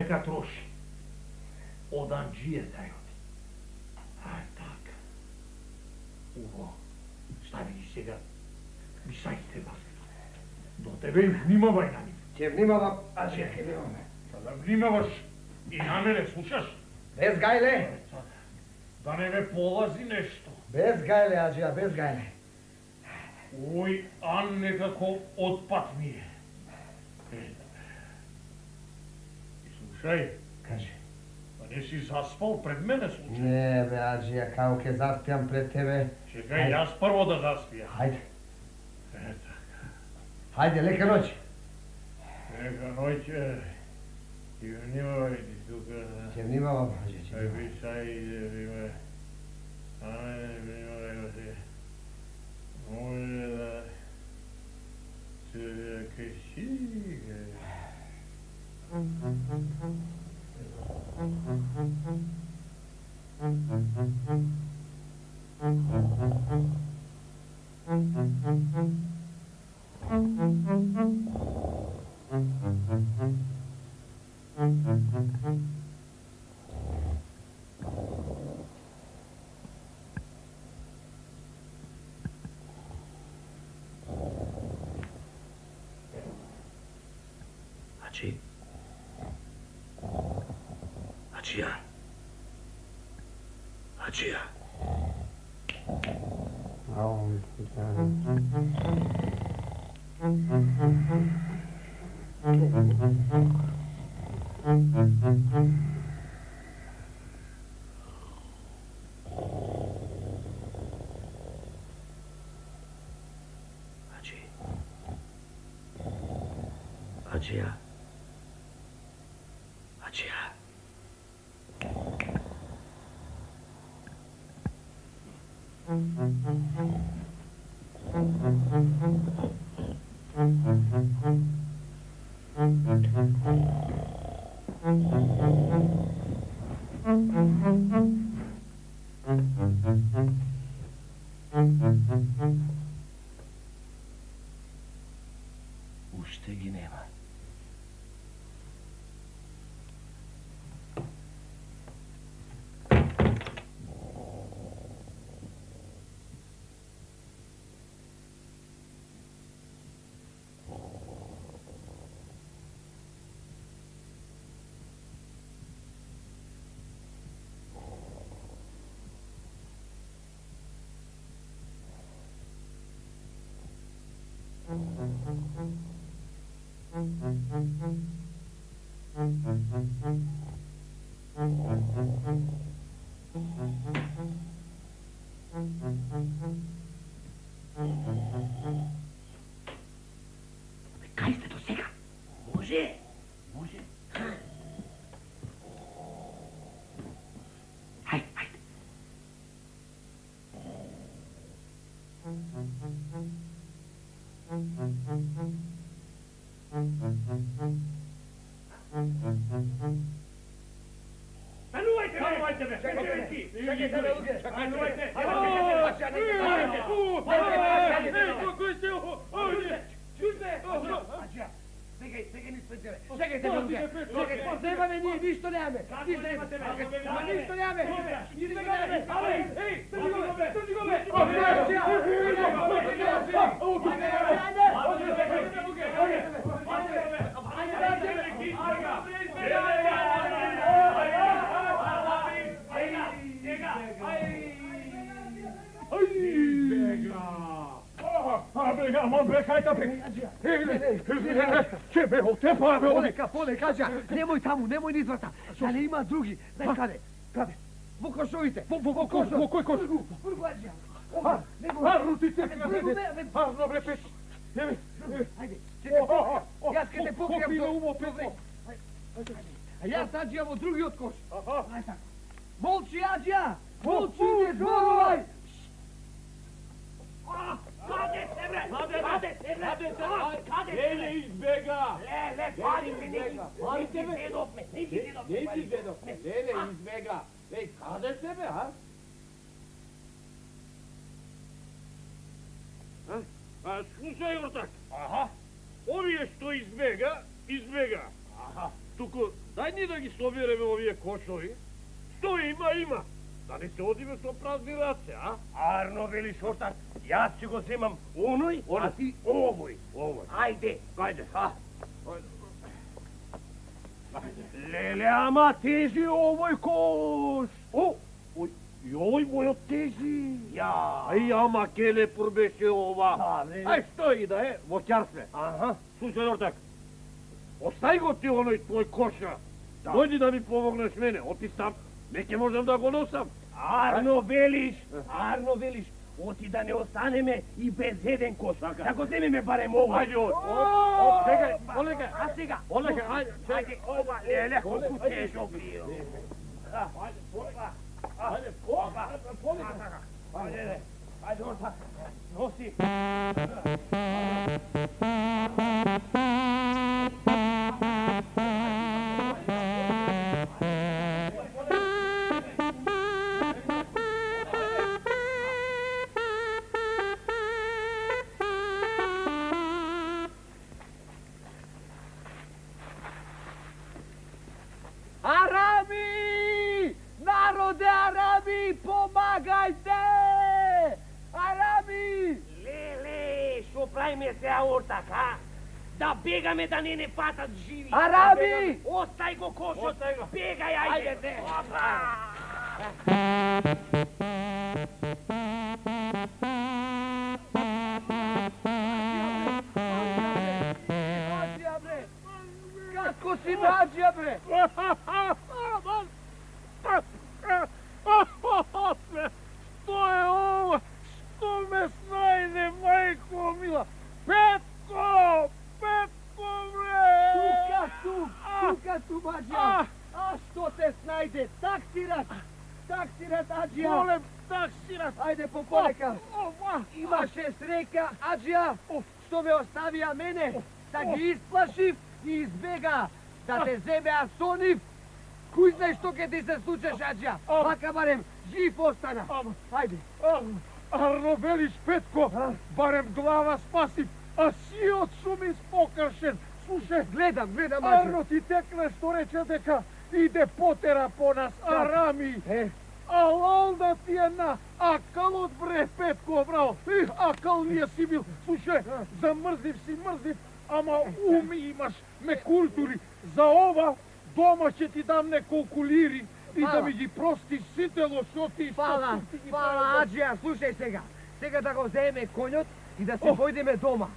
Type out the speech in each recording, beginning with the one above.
нека троши. Оданџије тајот. Ај така. Уво, стави ги сега. Ми сајте вас. До тебе и внимавај на нив. Ќе внимавам, Аџија, ќе внимаваме. Да внимаваш и на мене, слушаш? Без гајле. Да не ме полази нешто. Без гајле, Аџија, без гајле. Ој, Ан некако отпат ми е. И слушај. Кажи. Па не си заспал пред мене, случај? Не, бе, Аџија, као ке заспијам пред тебе. Чекај, јас прво да заспијам. Хајде. Така. Хајде, лека ноќ. Лека ноќ. И внимавај ти тука. Ќе внимавам, Аџија, ќе Ај, би сајде, внимавај. Ајде, внимавај, се. Може да се кешига. Ađija. Ađija. Ađija. Ađija. Уште ги нема. Кај сте до сега? Може? Може? Хајде, хајде. Станувајте, бе! Чекајте, бе, луѓе! Станувајте! Кој сте овде? Чујте! Аџија, сега ни спределе. Чекајте, бе, луѓе! Чекајте! Немаме ние, ништо немаме. Ништо немаме. Избегаме! Ей, држи го, бе! Држи го, бе! Амон, бе, кај тапе? Че, бе, отепа, бе, оди! Полека, Аџија, немој таму, немој низ врата. Дали има други? Знаеш каде? Каде? Во кошовите. Во кош? Во кој кош? Прво, Аџија. Рутите! Арно, бе, пеш! Ајде, јас ке те покријам. А јас, Аџија, во другиот кош. Молчи, Аџија! Молчи, не зборувај! Каде се, бре? Леле, избега! Леле, пали ме, не ти ведовме. Леле, избега! Леле, каде се, бе, а? Слушај, ортак. Аха. Овие што избега. Аха. Туку дај ни да ги собереме овие кошови. Што има? Да не се одиме со празни раце, а? Арно, велиш ортак, јас ќе го земам оној, а ти овој. Ајде. Леле, ама тежи овој кош. И овој мојот тежи. Ја. Ај, ама ке лепур беше ова. Ај, што и да е, воќар сме. Слушај, ортак, остај го ти оној твој коша. Дојди да ми помогнеш мене, оти сам. Не ќе можам да го носам. Арно велиш, оти да не останеме и без еден кош. Да го земеме барем ова. Ајде, чекај, полека. А сега? Полека, ајде, ова, леле, колку тежок био. Ајде, ортак, носи. Арами! Народе Арами, помагајте! Арами! Леле, шо правиме сега ортак, а? Да бегаме да не патат живи. Арами! Остај го кошот, бегај, ајде. Аџија, бре! Како си, Аџија, бре? Што е ова? Што ме снајде, мајко мила? Петко, бре! Тука, Аџија! А што те снајде? Таксират, Аџија! Молем, таксират! Ајде, полека! Имаше срека, Аџија, што ме оставија мене, да ги исплашив и избега, да те земеа со нив. Кој знае што ќе ти се случеше, Аџија? Вака барем жив остана. Ајде. Арно, велиш, Петко, барем глава спасив, а сиот сум испокршен. Слушај, Гледам, Аџија. Арно ти текне што рече дека иде потера по нас, Арами. Алал да ти е на акалот, бре, Петко, браво. Акалниот си бил. Слушај, замрзив си, ама ум имаш, ме култури. За ова дома ќе ти дам неколку лири и да ми ги простиш сите лошоти. Фала, Аџија, слушај сега. Сега да го земеме конјот и да се појдеме дома.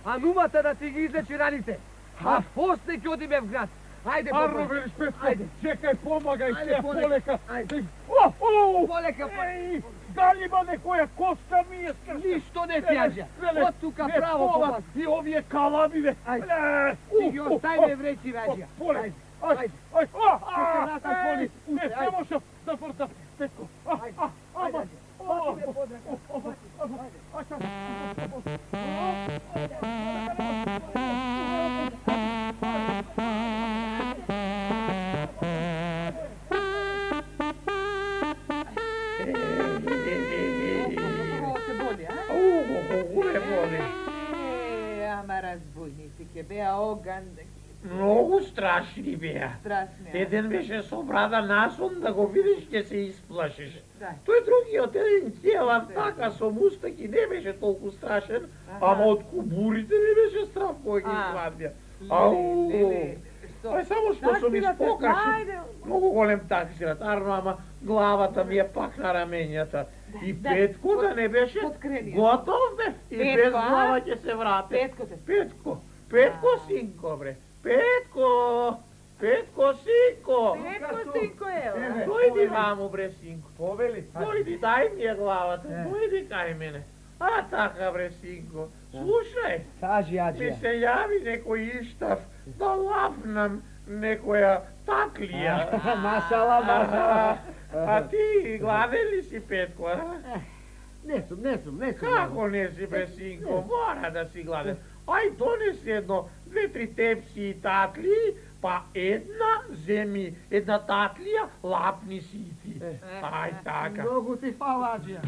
А нумата да ти ги излечи раните. А после ќе одиме в град. Ајде, Арно, велиш, Петко, чекај, помагај се, полека. Ајде. Полека, Дали има некоја коска ми е скршен? Ништо не ти, Аџија. Од тука право попас. И овие калами, бе. Ти ги оставиме вречи, Аџија. Полека. Ајде. Не се можам да вртам, Петко. Ајде, Аџија. Ама разбойници ќе беа оган. Многу страшни беа. Страшни. Еден беше со брада насон, да го видиш ќе се исплашиш. Да. Тој другиот еден целан така со мустаки не беше толку страшен, ама од кубурите ми беше страх кој ги извадија. Ај само што сум испокашен. Многу голем таксират, Арно, ама главата ми е пак на раменјата. И Петко да не беше готов бе. И без глава ќе се врате. Петко, синко, бре. Петко, синко. Синко е. Дојди ваму, бре, синко. Повели. Дојди, дај ми ја главата. Дојди кај мене. А така, бре, синко. Слушај. Кажи, Ми Аџија. се јави некој иштав да лапнам некоја таклија. Машала. А ти гладен ли си, Петко, а? Не сум. Како не си, бре, синко? Мора да си гладен. Ај, донеси едно, 2-3 тепси и татли, па земи една татлија, лапни си и ти. Ај, така. Многу ти фала, Аџија.